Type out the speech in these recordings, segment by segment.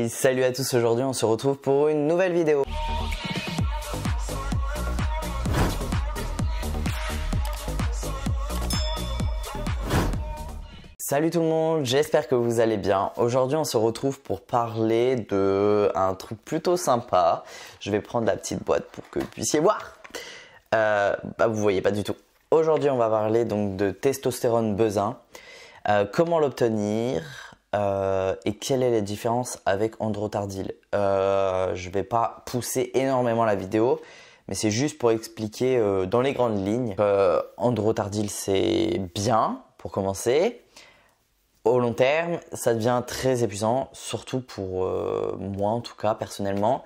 Hey, salut à tous, aujourd'hui on se retrouve pour une nouvelle vidéo. Salut tout le monde, j'espère que vous allez bien. Aujourd'hui on se retrouve pour parler de un truc plutôt sympa. Je vais prendre la petite boîte pour que vous puissiez voir. Vous voyez pas du tout. Aujourd'hui on va parler donc de testostérone besin. Comment l'obtenir et quelle est la différence avec androtardil. Je vais pas pousser énormément la vidéo, mais c'est juste pour expliquer dans les grandes lignes. Androtardil c'est bien pour commencer. Au long terme, ça devient très épuisant, surtout pour moi en tout cas personnellement,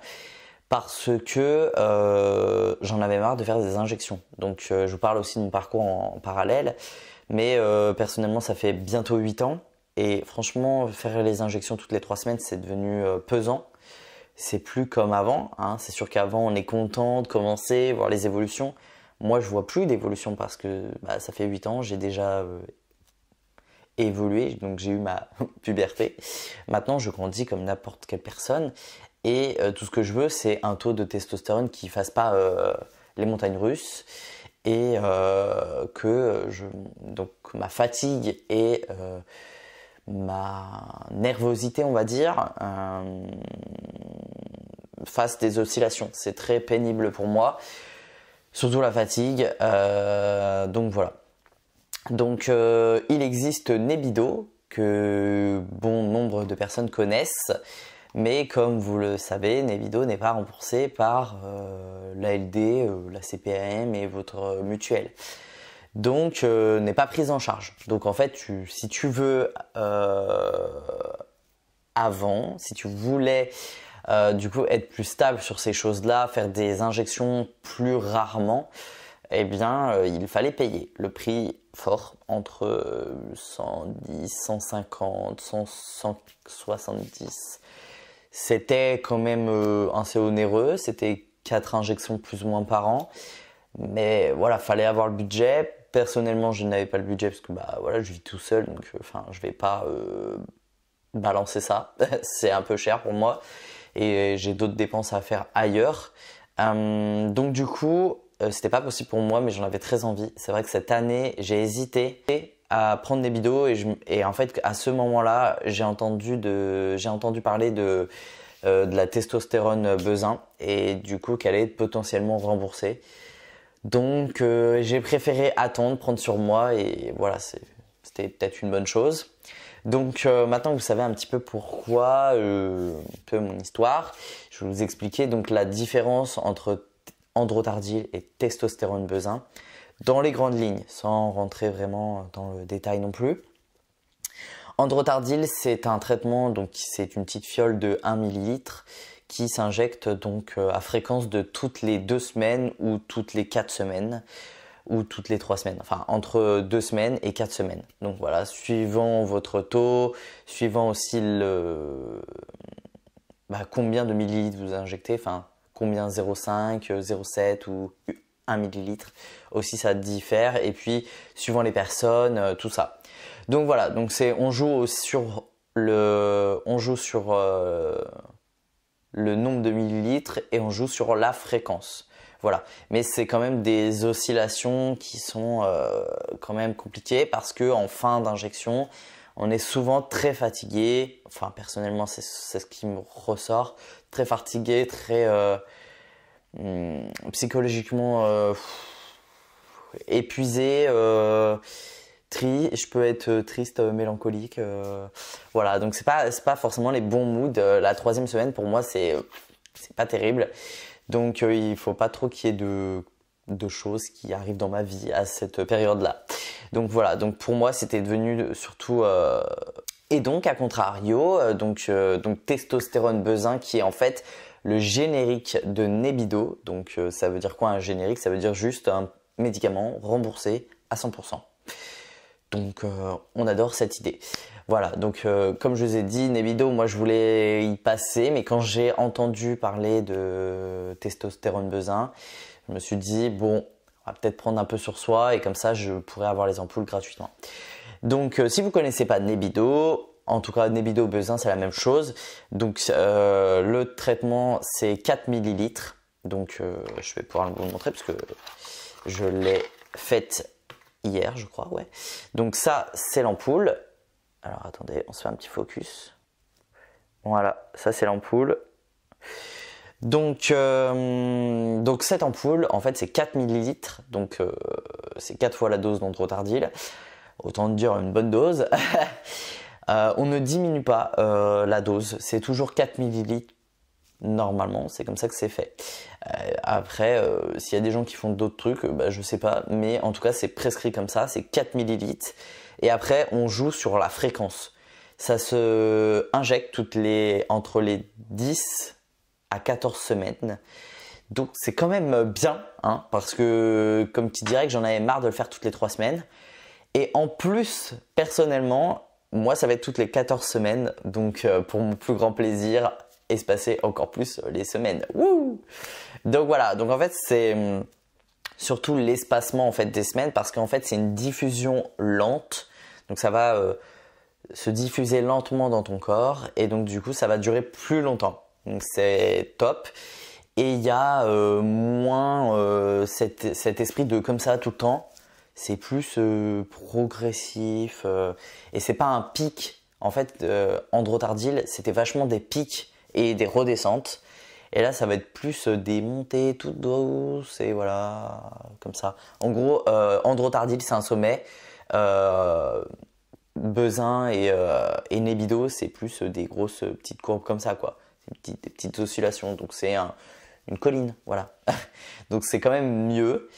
parce que j'en avais marre de faire des injections. Donc je vous parle aussi de mon parcours en parallèle, mais personnellement ça fait bientôt 8 ans et franchement faire les injections toutes les 3 semaines c'est devenu pesant. C'est plus comme avant, hein. C'est sûr qu'avant on est content de commencer, voir les évolutions. Moi je vois plus d'évolution parce que ça fait 8 ans, j'ai déjà évolué, donc j'ai eu ma puberté. Maintenant je grandis comme n'importe quelle personne et tout ce que je veux c'est un taux de testostérone qui fasse pas les montagnes russes et donc ma fatigue et ma nervosité on va dire fassent des oscillations. C'est très pénible pour moi, surtout la fatigue, donc voilà. Donc il existe Nebido que bon nombre de personnes connaissent, mais comme vous le savez, Nebido n'est pas remboursé par l'ALD, la CPAM et votre mutuelle. Donc n'est pas prise en charge. Donc en fait, si tu veux si tu voulais du coup être plus stable sur ces choses-là, faire des injections plus rarement, eh bien il fallait payer le prix fort entre 110, 150, 100, 170. C'était quand même assez onéreux, c'était 4 injections plus ou moins par an. Mais voilà, fallait avoir le budget. Personnellement, je n'avais pas le budget parce que voilà, je vis tout seul, donc je vais pas balancer ça. C'est un peu cher pour moi et j'ai d'autres dépenses à faire ailleurs. Donc du coup, c'était pas possible pour moi, mais j'en avais très envie. C'est vrai que cette année, j'ai hésité à prendre des bidons et en fait, à ce moment-là, j'ai entendu parler de la testostérone besin et du coup qu'elle est potentiellement remboursée. Donc j'ai préféré attendre, prendre sur moi et voilà, c'était peut-être une bonne chose. Donc maintenant que vous savez un petit peu pourquoi, un peu mon histoire, je vais vous expliquer donc la différence entre androtardil et testostérone besin dans les grandes lignes, sans rentrer vraiment dans le détail non plus. Androtardil c'est un traitement, donc c'est une petite fiole de 1 ml qui s'injecte donc à fréquence de toutes les 2 semaines ou toutes les 4 semaines ou toutes les 3 semaines, enfin entre 2 semaines et 4 semaines. Donc voilà, suivant votre taux, suivant aussi combien de millilitres vous injectez, enfin combien 0,5, 0,7 ou 1 millilitre, aussi ça diffère et puis suivant les personnes, tout ça. Donc voilà, donc on joue sur le nombre de millilitres et on joue sur la fréquence. Voilà, mais c'est quand même des oscillations qui sont quand même compliquées parce que en fin d'injection, on est souvent très fatigué. Enfin, personnellement, c'est ce qui me ressort, très fatigué, très psychologiquement épuisé. Je peux être triste, mélancolique, voilà. Donc c'est pas forcément les bons moods. La 3e semaine pour moi c'est pas terrible. Donc il faut pas trop qu'il y ait de choses qui arrivent dans ma vie à cette période-là. Donc voilà. Donc pour moi c'était devenu surtout et donc à contrario donc testostérone besin qui est en fait le générique de Nebido. Donc ça veut dire quoi un générique? Ça veut dire juste un médicament remboursé à 100%. Donc on adore cette idée. Voilà, donc comme je vous ai dit, Nebido, moi je voulais y passer, mais quand j'ai entendu parler de testostérone besin, je me suis dit bon, on va peut-être prendre un peu sur soi et comme ça je pourrais avoir les ampoules gratuitement. Donc si vous ne connaissez pas Nebido, En tout cas, Nebido, Bezin, c'est la même chose. Donc, le traitement, c'est 4 millilitres. Donc, je vais pouvoir vous le montrer parce que je l'ai faite hier, je crois, ouais. Donc, ça, c'est l'ampoule. Alors, attendez, on se fait un petit focus. Voilà, ça, c'est l'ampoule. Donc, cette ampoule, en fait, c'est 4 millilitres. Donc, c'est 4 fois la dose d'Androtardil. Autant dire une bonne dose. On ne diminue pas la dose, c'est toujours 4 millilitres normalement, c'est comme ça que c'est fait. Après, s'il y a des gens qui font d'autres trucs, je sais pas, mais en tout cas c'est prescrit comme ça, c'est 4 millilitres. Et après, on joue sur la fréquence. Ça se injecte entre les 10 à 14 semaines. Donc c'est quand même bien, hein, parce que comme tu dirais que j'en avais marre de le faire toutes les 3 semaines. Et en plus, personnellement, moi, ça va être toutes les 14 semaines. Donc, pour mon plus grand plaisir, espacer encore plus les semaines. Wouh! Donc voilà. Donc en fait, c'est surtout l'espacement en fait des semaines parce qu'en fait, c'est une diffusion lente. Donc ça va se diffuser lentement dans ton corps et donc du coup, ça va durer plus longtemps. Donc c'est top. Et il y a moins cet esprit de comme ça tout le temps. C'est plus progressif et c'est pas un pic. En fait, Androtardil, c'était vachement des pics et des redescentes. Et là, ça va être plus des montées toutes douces et voilà, comme ça. En gros, Androtardil, c'est un sommet. Bezin et Nebido, c'est plus des grosses petites courbes comme ça, quoi. Des petites oscillations. Donc c'est une colline, voilà. Donc c'est quand même mieux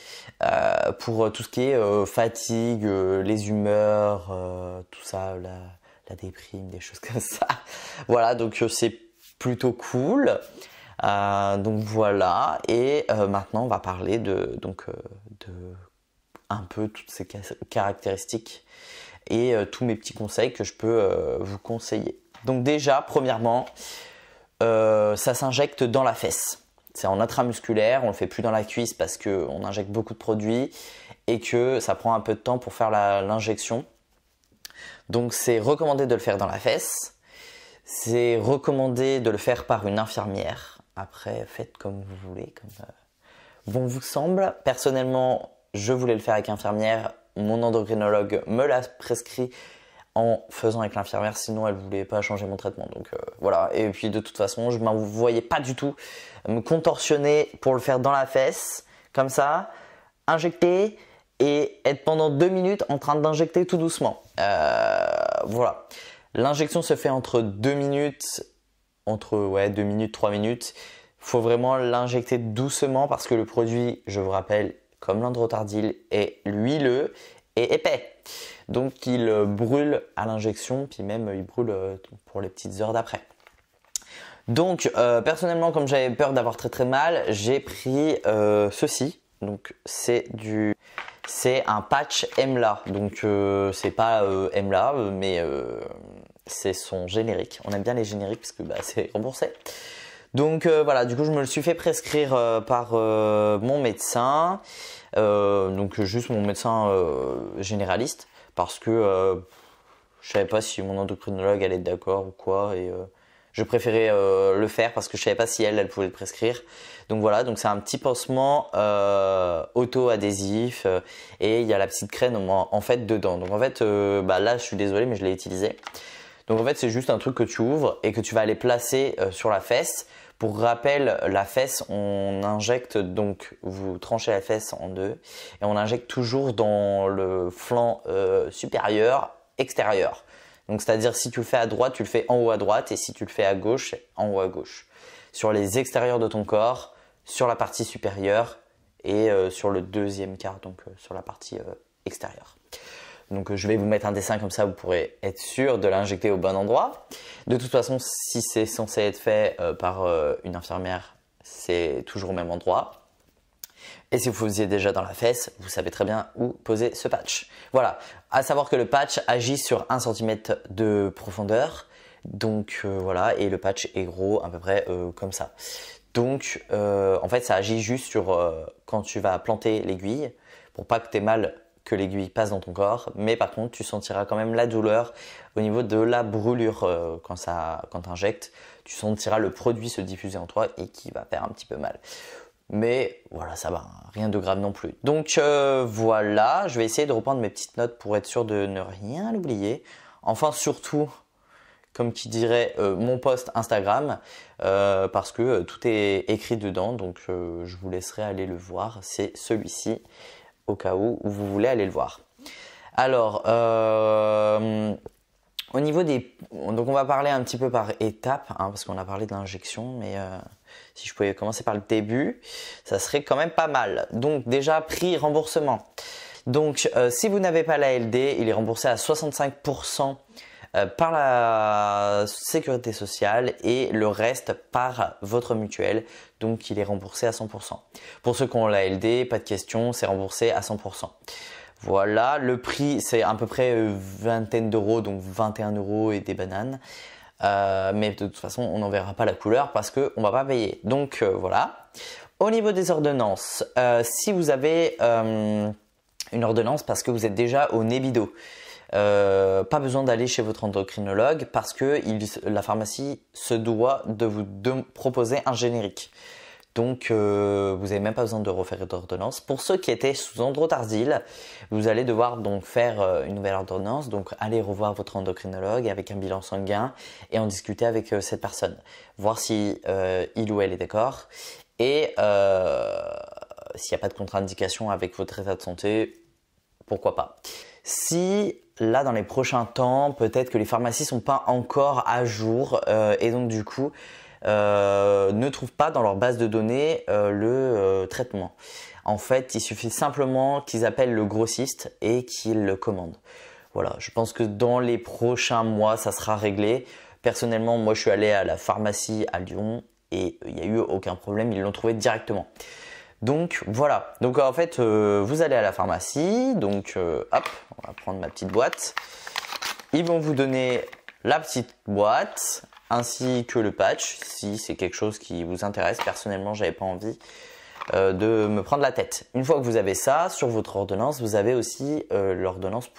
pour tout ce qui est fatigue, les humeurs, tout ça, la déprime, des choses comme ça. Voilà, donc c'est plutôt cool. Donc voilà, et maintenant on va parler de un peu toutes ces caractéristiques et tous mes petits conseils que je peux vous conseiller. Donc déjà, premièrement, ça s'injecte dans la fesse. C'est en intramusculaire, on le fait plus dans la cuisse parce qu'on injecte beaucoup de produits et que ça prend un peu de temps pour faire l'injection. Donc c'est recommandé de le faire dans la fesse. C'est recommandé de le faire par une infirmière. Après, faites comme vous voulez, comme bon vous semble. Personnellement, je voulais le faire avec infirmière. Mon endocrinologue me l'a prescrit en faisant avec l'infirmière, sinon elle voulait pas changer mon traitement. Donc voilà, et puis de toute façon, je ne me voyais pas du tout me contorsionner pour le faire dans la fesse, comme ça, injecter et être pendant 2 minutes en train d'injecter tout doucement. Voilà. L'injection se fait entre 2 minutes, 2 minutes, 3 minutes. Il faut vraiment l'injecter doucement parce que le produit, je vous rappelle, comme l'Androtardil, est huileux et épais. Donc il brûle à l'injection, puis même il brûle pour les petites heures d'après. Donc personnellement, comme j'avais peur d'avoir très très mal, j'ai pris ceci. Donc c'est un patch Emla. Donc c'est pas Emla, mais c'est son générique. On aime bien les génériques parce que c'est remboursé. Donc voilà, du coup je me le suis fait prescrire par mon médecin. Donc juste mon médecin généraliste. Parce que je savais pas si mon endocrinologue allait être d'accord ou quoi et je préférais le faire parce que je savais pas si elle pouvait le prescrire. Donc voilà, donc c'est un petit pansement auto-adhésif et il y a la petite crème en fait dedans. Donc en fait là je suis désolé mais je l'ai utilisé. Donc en fait c'est juste un truc que tu ouvres et que tu vas aller placer sur la fesse. Pour rappel, la fesse, on injecte donc, vous tranchez la fesse en deux et on injecte toujours dans le flanc supérieur, extérieur. Donc c'est-à-dire si tu le fais à droite, tu le fais en haut à droite et si tu le fais à gauche, en haut à gauche. Sur les extérieurs de ton corps, sur la partie supérieure et sur le deuxième quart, donc sur la partie extérieure. Donc je vais vous mettre un dessin comme ça, vous pourrez être sûr de l'injecter au bon endroit. De toute façon, si c'est censé être fait par une infirmière, c'est toujours au même endroit. Et si vous faisiez déjà dans la fesse, vous savez très bien où poser ce patch. Voilà, à savoir que le patch agit sur 1 cm de profondeur. Donc voilà, et le patch est gros à peu près comme ça. Donc en fait, ça agit juste sur quand tu vas planter l'aiguille pour pas que tu aies mal que l'aiguille passe dans ton corps, mais par contre tu sentiras quand même la douleur au niveau de la brûlure quand tu injectes, tu sentiras le produit se diffuser en toi et qui va faire un petit peu mal. Mais voilà, ça va, rien de grave non plus. Donc voilà, je vais essayer de reprendre mes petites notes pour être sûr de ne rien oublier. Enfin surtout, comme qui dirait, mon post Instagram, parce que tout est écrit dedans, donc je vous laisserai aller le voir. C'est celui-ci, au cas où vous voulez aller le voir. Alors, au niveau des... Donc on va parler un petit peu par étapes, hein, parce qu'on a parlé de l'injection, mais si je pouvais commencer par le début, ça serait quand même pas mal. Donc déjà, prix remboursement. Donc si vous n'avez pas l'ALD, il est remboursé à 65% par la sécurité sociale et le reste par votre mutuelle. Donc il est remboursé à 100%. Pour ceux qui ont l'ALD, pas de question, c'est remboursé à 100%. Voilà, le prix c'est à peu près vingtaine d'euros, donc 21 euros et des bananes. Mais de toute façon, on n'en verra pas la couleur parce qu'on ne va pas payer. Donc voilà. Au niveau des ordonnances, si vous avez une ordonnance parce que vous êtes déjà au Nébido, pas besoin d'aller chez votre endocrinologue parce que la pharmacie se doit de vous proposer un générique. Donc vous n'avez même pas besoin de refaire d'ordonnance. Pour ceux qui étaient sous Androtardil, vous allez devoir donc faire une nouvelle ordonnance. Donc allez revoir votre endocrinologue avec un bilan sanguin et en discuter avec cette personne. Voir si il ou elle est d'accord. Et s'il n'y a pas de contre-indication avec votre état de santé, pourquoi pas. Si là dans les prochains temps, peut-être que les pharmacies sont pas encore à jour et donc du coup ne trouvent pas dans leur base de données le traitement. En fait, il suffit simplement qu'ils appellent le grossiste et qu'ils le commandent. Voilà, je pense que dans les prochains mois, ça sera réglé. Personnellement, moi je suis allé à la pharmacie à Lyon et il n'y a eu aucun problème, ils l'ont trouvé directement. Donc voilà, donc en fait vous allez à la pharmacie, donc hop, on va prendre ma petite boîte. Ils vont vous donner la petite boîte ainsi que le patch si c'est quelque chose qui vous intéresse. Personnellement, j'avais pas envie de me prendre la tête. Une fois que vous avez ça sur votre ordonnance, vous avez aussi l'ordonnance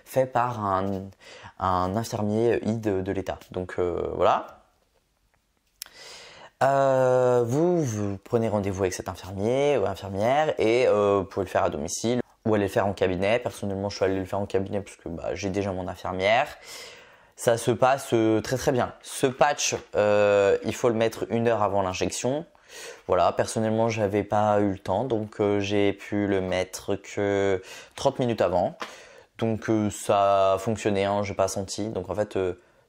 fait par un infirmier ID de l'État. Donc voilà. Vous prenez rendez-vous avec cet infirmier ou infirmière et vous pouvez le faire à domicile ou aller le faire en cabinet. Personnellement, je suis allé le faire en cabinet parce que j'ai déjà mon infirmière. Ça se passe très très bien. Ce patch, il faut le mettre 1 heure avant l'injection. Voilà, personnellement, j'avais pas eu le temps, donc j'ai pu le mettre que 30 minutes avant. Donc ça a fonctionné, hein, j'ai pas senti. Donc en fait,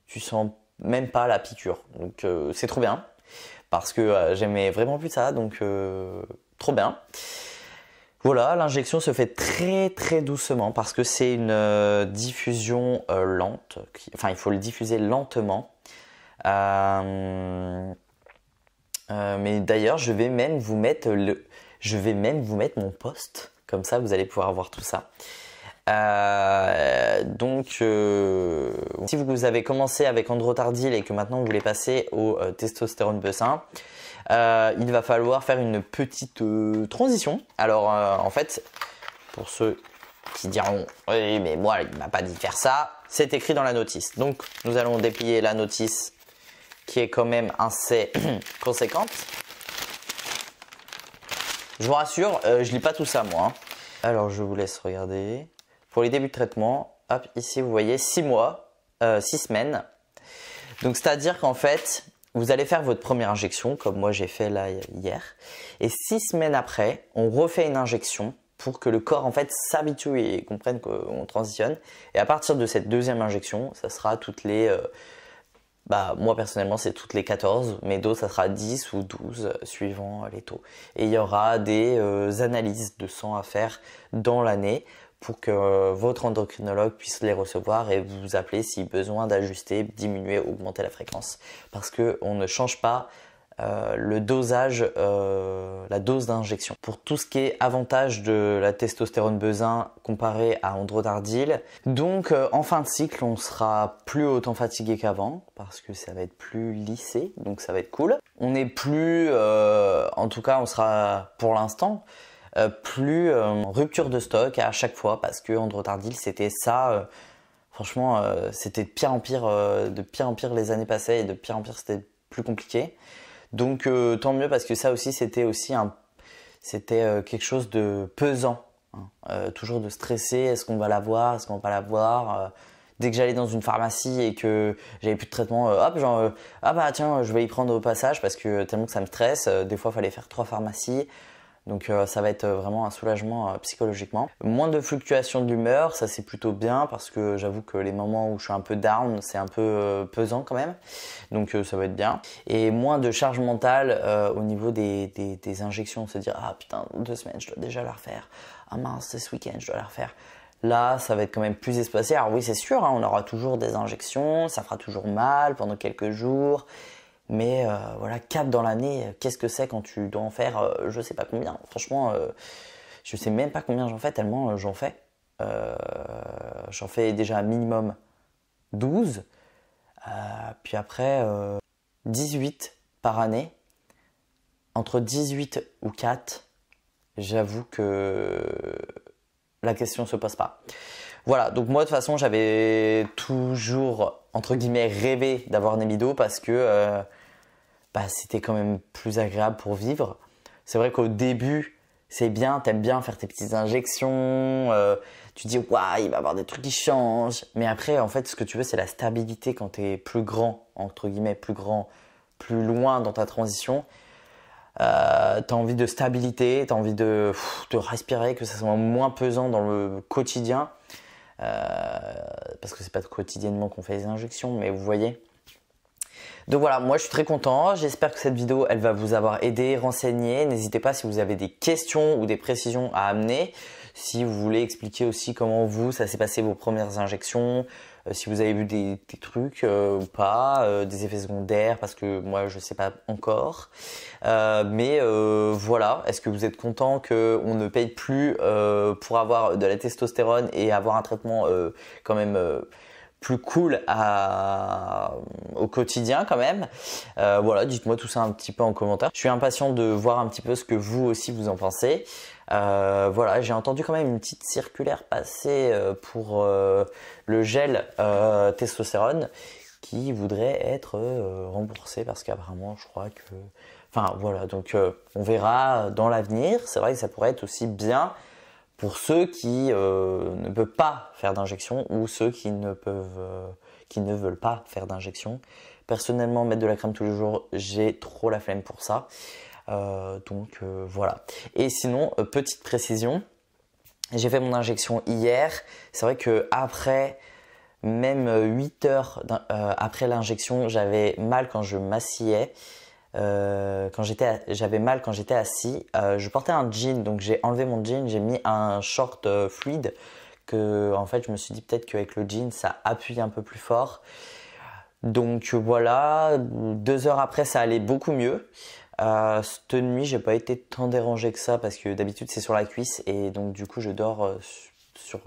tu sens même pas la piqûre. Donc c'est trop bien. Parce que j'aimais vraiment plus ça, donc trop bien. Voilà, l'injection se fait très très doucement parce que c'est une diffusion lente. Enfin, il faut le diffuser lentement. Mais d'ailleurs, je vais même vous mettre mon post. Comme ça, vous allez pouvoir voir tout ça. Si vous avez commencé avec Androtardil et que maintenant vous voulez passer au testostérone bessin, il va falloir faire une petite transition. Alors en fait, pour ceux qui diront oui mais moi il m'a pas dit de faire ça, c'est écrit dans la notice. Donc nous allons déplier la notice qui est quand même assez conséquente. Je vous rassure, je lis pas tout ça moi. Alors je vous laisse regarder. Pour les débuts de traitement, hop, ici vous voyez 6 mois, 6 semaines. Donc c'est-à-dire qu'en fait, vous allez faire votre première injection, comme moi j'ai fait là hier. Et 6 semaines après, on refait une injection pour que le corps en fait s'habitue et comprenne qu'on transitionne. Et à partir de cette deuxième injection, ça sera toutes les... moi personnellement c'est toutes les 14, mais d'autres ça sera 10 ou 12 suivant les taux. Et il y aura des analyses de sang à faire dans l'année pour que votre endocrinologue puisse les recevoir et vous appeler si besoin d'ajuster, diminuer, augmenter la fréquence. Parce qu'on ne change pas le dosage, la dose d'injection. Pour tout ce qui est avantage de la testostérone bessin comparé à Androtardil, donc en fin de cycle on sera plus autant fatigué qu'avant parce que ça va être plus lissé, donc ça va être cool. On n'est plus, en tout cas on sera pour l'instant, plus rupture de stock à chaque fois parce que Androtardil c'était ça. Franchement, c'était de pire en pire les années passaient et de pire en pire c'était plus compliqué. Donc tant mieux parce que ça aussi c'était quelque chose de pesant. Hein. Toujours de stresser, est-ce qu'on va l'avoir, est-ce qu'on va pas l'avoir. Dès que j'allais dans une pharmacie et que j'avais plus de traitement, hop, genre, ah bah tiens, je vais y prendre au passage parce que tellement que ça me stresse. Des fois, il fallait faire 3 pharmacies. Donc ça va être vraiment un soulagement psychologiquement. Moins de fluctuations d'humeur, ça c'est plutôt bien parce que j'avoue que les moments où je suis un peu down, c'est un peu pesant quand même. Donc ça va être bien. Et moins de charge mentale au niveau des injections. Se dire, ah putain, 2 semaines, je dois déjà la refaire. Ah mince, c'est ce week-end, je dois la refaire. Là, ça va être quand même plus espacé. Alors oui, c'est sûr, hein, on aura toujours des injections, ça fera toujours mal pendant quelques jours. Mais voilà, 4 dans l'année, qu'est-ce que c'est quand tu dois en faire je sais pas combien. Franchement, je sais même pas combien j'en fais tellement j'en fais. J'en fais déjà minimum 12. Puis après, 18 par année. Entre 18 ou 4, j'avoue que la question se pose pas. Voilà, donc moi de toute façon, j'avais toujours, entre guillemets, rêvé d'avoir Nemido parce que c'était quand même plus agréable pour vivre. C'est vrai qu'au début, c'est bien, t'aimes bien faire tes petites injections, tu te dis, waouh, il va y avoir des trucs qui changent. Mais après, en fait, ce que tu veux, c'est la stabilité quand t'es plus grand, entre guillemets, plus grand, plus loin dans ta transition. T'as envie de stabilité, t'as envie de respirer, que ça soit moins pesant dans le quotidien. Parce que c'est pas quotidiennement qu'on fait les injections, mais vous voyez. Donc voilà, moi je suis très content, j'espère que cette vidéo elle va vous avoir aidé, renseigné. N'hésitez pas si vous avez des questions ou des précisions à amener, si vous voulez expliquer aussi comment vous, ça s'est passé vos premières injections, si vous avez vu des trucs ou pas, des effets secondaires, parce que moi je sais pas encore. Mais voilà, est-ce que vous êtes content qu'on ne paye plus pour avoir de la testostérone et avoir un traitement quand même plus cool au quotidien quand même. Voilà, dites-moi tout ça un petit peu en commentaire. Je suis impatient de voir un petit peu ce que vous aussi vous en pensez. Voilà, j'ai entendu quand même une petite circulaire passer pour le gel testostérone qui voudrait être remboursé parce qu'apparemment je crois que... Enfin voilà, donc on verra dans l'avenir. C'est vrai que ça pourrait être aussi bien pour ceux qui ne peuvent pas faire d'injection ou ceux qui ne veulent pas faire d'injection. Personnellement, mettre de la crème tous les jours, j'ai trop la flemme pour ça. Donc voilà. Et sinon, petite précision, j'ai fait mon injection hier. C'est vrai que après, même 8 heures après l'injection, j'avais mal quand je m'asseyais. J'avais mal quand j'étais assis. Je portais un jean, donc j'ai enlevé mon jean, j'ai mis un short fluide que en fait je me suis dit peut-être qu'avec le jean ça appuie un peu plus fort. Donc voilà, 2 heures après ça allait beaucoup mieux. Cette nuit j'ai pas été tant dérangé que ça parce que d'habitude c'est sur la cuisse et donc du coup je dors sur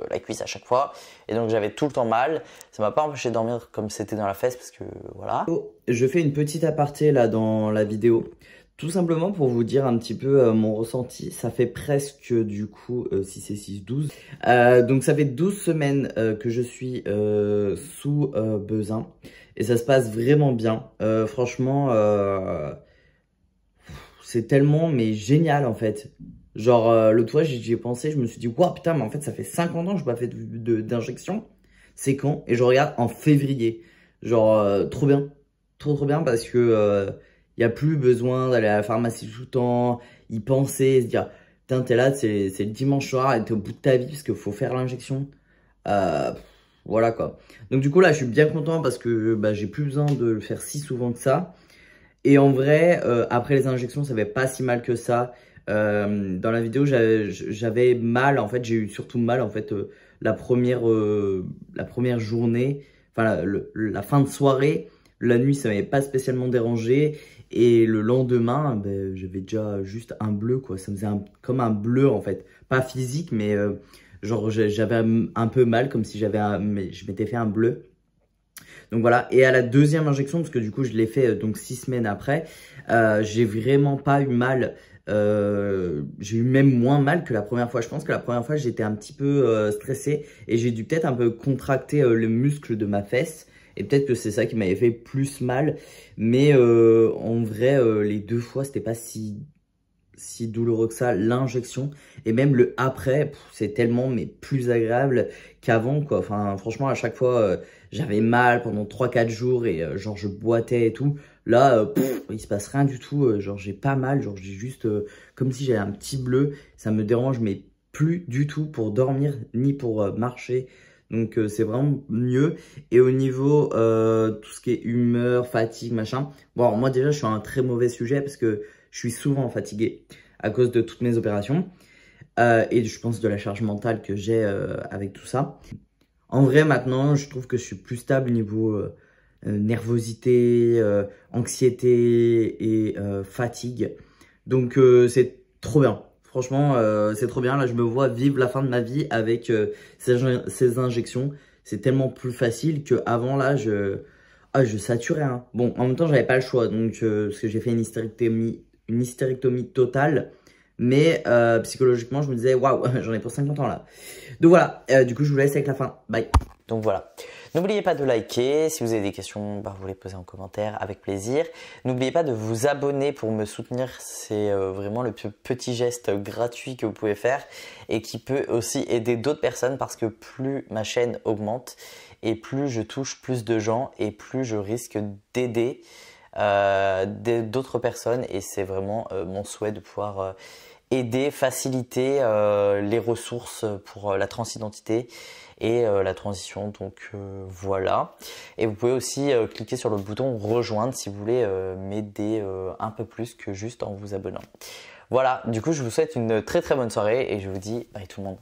la cuisse à chaque fois et donc j'avais tout le temps mal. Ça m'a pas empêché de dormir comme c'était dans la fesse parce que voilà. Je fais une petite aparté là dans la vidéo tout simplement pour vous dire un petit peu mon ressenti. Ça fait presque du coup 6 et 6, 12. Donc ça fait 12 semaines que je suis sous Bezin et ça se passe vraiment bien. Franchement c'est tellement mais génial en fait. Genre l'autre fois j'y ai pensé, je me suis dit waouh putain mais en fait ça fait 50 ans que je n'ai pas fait d'injection. C'est quand? Et je regarde en février. Genre trop bien. Trop bien parce que y a plus besoin d'aller à la pharmacie tout le temps, y penser, se dire putain t'es là, c'est le dimanche soir et t'es au bout de ta vie parce qu'il faut faire l'injection. Voilà quoi. Donc du coup là je suis bien content parce que bah, j'ai plus besoin de le faire si souvent que ça. Et en vrai, après les injections, ça va pas si mal que ça. Dans la vidéo, j'avais mal. En fait, j'ai eu surtout mal en fait la première journée, enfin la fin de soirée. La nuit, ça m'avait pas spécialement dérangé. Et le lendemain, ben, j'avais déjà juste un bleu quoi. Ça me faisait comme un bleu en fait, pas physique, mais genre j'avais un peu mal, comme si je m'étais fait un bleu. Donc voilà, et à la deuxième injection, parce que du coup je l'ai fait donc 6 semaines après, j'ai vraiment pas eu mal J'ai eu même moins mal que la première fois. Je pense que la première fois, j'étais un petit peu stressé et j'ai dû peut-être un peu contracter le muscle de ma fesse. Et peut-être que c'est ça qui m'avait fait plus mal. Mais en vrai, les 2 fois, c'était pas si douloureux que ça, l'injection. Et même le après, c'est tellement mais plus agréable qu'avant, quoi. Enfin, franchement, à chaque fois, j'avais mal pendant 3-4 jours et genre, je boitais et tout. Là, il se passe rien du tout. Genre, j'ai pas mal. Genre, j'ai juste comme si j'avais un petit bleu. Ça me dérange, mais plus du tout pour dormir ni pour marcher. Donc, c'est vraiment mieux. Et au niveau tout ce qui est humeur, fatigue, machin. Bon, alors, moi, déjà, je suis un très mauvais sujet parce que je suis souvent fatigué à cause de toutes mes opérations et je pense de la charge mentale que j'ai avec tout ça. En vrai, maintenant, je trouve que je suis plus stable au niveau nervosité, anxiété et fatigue. Donc, c'est trop bien. Franchement, c'est trop bien. Là, je me vois vivre la fin de ma vie avec ces injections. C'est tellement plus facile qu'avant, là, je saturais. Hein. Bon, en même temps, j'avais pas le choix. Donc, parce que j'ai fait une hystérectomie totale. Mais psychologiquement, je me disais, waouh, j'en ai pour 50 ans là. Donc voilà, du coup, je vous laisse avec la fin. Bye. Donc voilà. N'oubliez pas de liker. Si vous avez des questions, vous les posez en commentaire avec plaisir. N'oubliez pas de vous abonner pour me soutenir. C'est vraiment le petit geste gratuit que vous pouvez faire et qui peut aussi aider d'autres personnes parce que plus ma chaîne augmente et plus je touche plus de gens et plus je risque d'aider d'autres personnes. Et c'est vraiment mon souhait de pouvoir aider, faciliter les ressources pour la transidentité et la transition. Donc voilà. Et vous pouvez aussi cliquer sur le bouton rejoindre si vous voulez m'aider un peu plus que juste en vous abonnant. Voilà, du coup je vous souhaite une très très bonne soirée et je vous dis bye tout le monde.